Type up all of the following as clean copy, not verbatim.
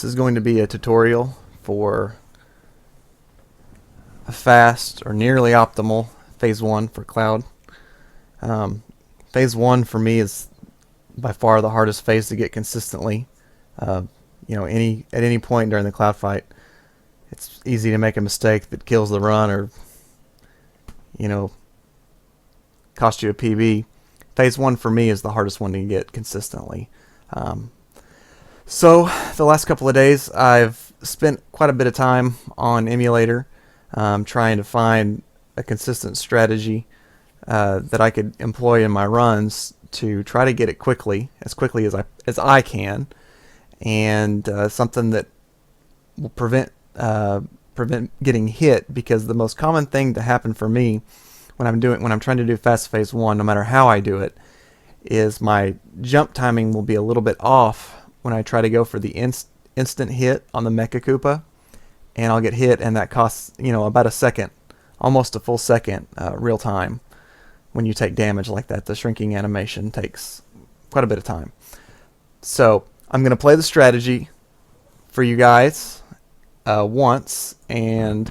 This is going to be a tutorial for a fast or nearly optimal phase 1 for cloud. Phase 1 for me is by far the hardest phase to get consistently. At any point during the cloud fight, it's easy to make a mistake that kills the run or cost you a PB. Phase 1 for me is the hardest one to get consistently. So the last couple of days I've spent quite a bit of time on Emulator trying to find a consistent strategy that I could employ in my runs to try to get it as quickly as I can, and something that will prevent getting hit, because the most common thing to happen for me when I'm trying to do fast phase 1, no matter how I do it, is my jump timing will be a little bit off when I try to go for the instant hit on the Mecha Koopa, and I'll get hit, and that costs about a second, almost a full second real time. When you take damage like that, the shrinking animation takes quite a bit of time. So I'm going to play the strategy for you guys once, and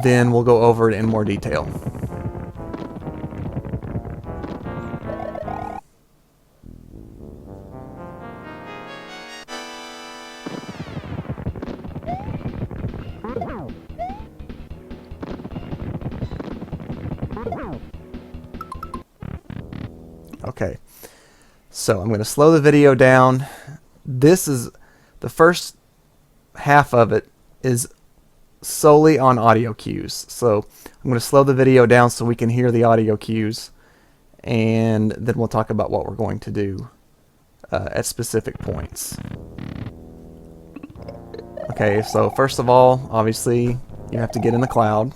then we'll go over it in more detail. Okay, so I'm going to slow the video down. This is the first half of it is solely on audio cues. So I'm going to slow the video down so we can hear the audio cues, and then we'll talk about what we're going to do at specific points. Okay, so first of all, obviously you have to get in the cloud.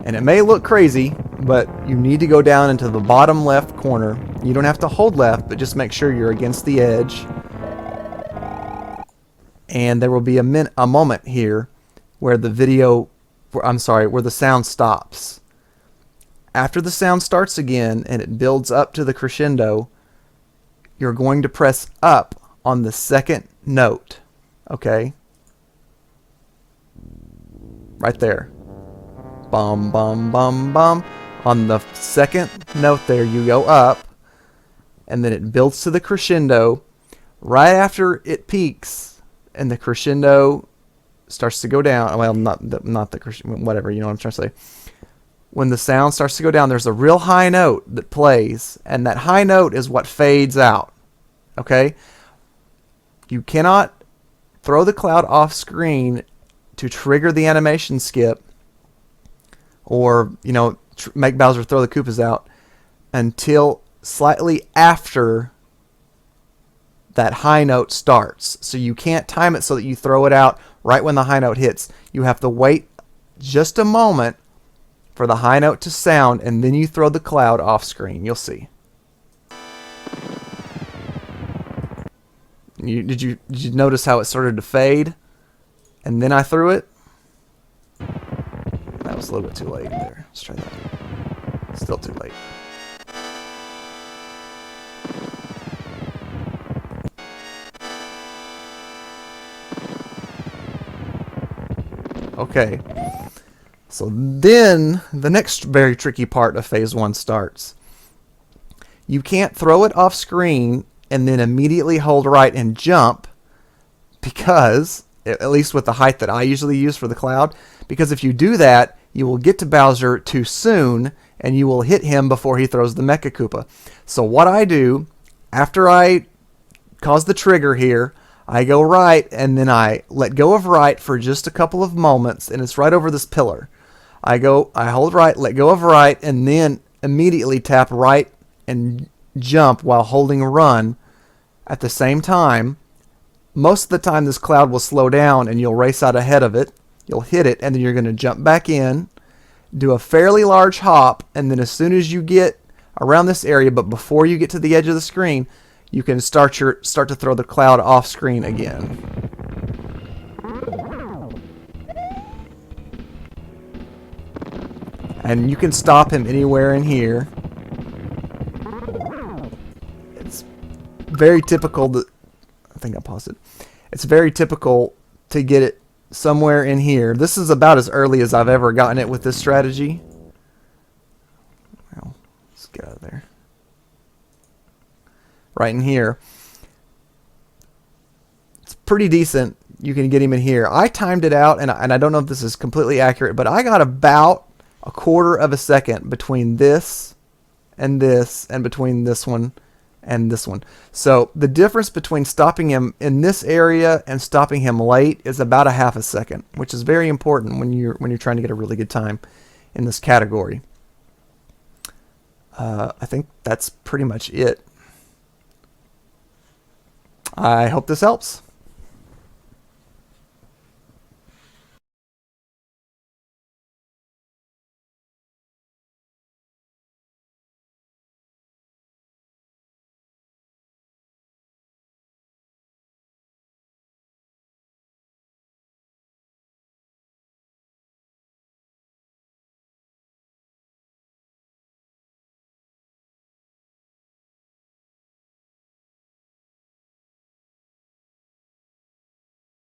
And it may look crazy, but you need to go down into the bottom left corner. You don't have to hold left, but just make sure you're against the edge. And there will be a moment here where the where the sound stops. After the sound starts again and it builds up to the crescendo, you're going to press up on the second note. Okay? Right there. Bum, bum, bum, bum. On the second note there, you go up, and then it builds to the crescendo. Right after it peaks, and the crescendo starts to go down. Well, not the crescendo, whatever, you know what I'm trying to say. When the sound starts to go down, there's a real high note that plays, and that high note is what fades out. Okay? You cannot throw the cloud off screen to trigger the animation skip, or make Bowser throw the Koopas out, until slightly after that high note starts. So you can't time it so that you throw it out right when the high note hits. You have to wait just a moment for the high note to sound, and then you throw the cloud off screen. You'll see. Did you notice how it started to fade, and then I threw it? That was a little bit too late there. Let's try that. Still too late. Okay. So then the next very tricky part of phase 1 starts. You can't throw it off screen and then immediately hold right and jump, because, at least with the height that I usually use for the cloud, because if you do that, you will get to Bowser too soon, and you will hit him before he throws the Mecha Koopa. So what I do, after I cause the trigger here, I go right, and then I let go of right for just a couple of moments, and it's right over this pillar. I hold right, let go of right, and then immediately tap right and jump while holding run at the same time. Most of the time this cloud will slow down and you'll race out ahead of it. You'll hit it, and then you're going to jump back in, do a fairly large hop, and then as soon as you get around this area, but before you get to the edge of the screen, you can start to throw the cloud off screen again. And you can stop him anywhere in here. It's very typical think I paused it. It's very typical to get it somewhere in here. This is about as early as I've ever gotten it with this strategy. Well, let's get out of there. Right in here. It's pretty decent. You can get him in here. I timed it out, and I don't know if this is completely accurate, but I got about a quarter of a second between this and between this one and this one. So the difference between stopping him in this area and stopping him late is about a half a second, which is very important when you're trying to get a really good time in this category. I think that's pretty much it. I hope this helps.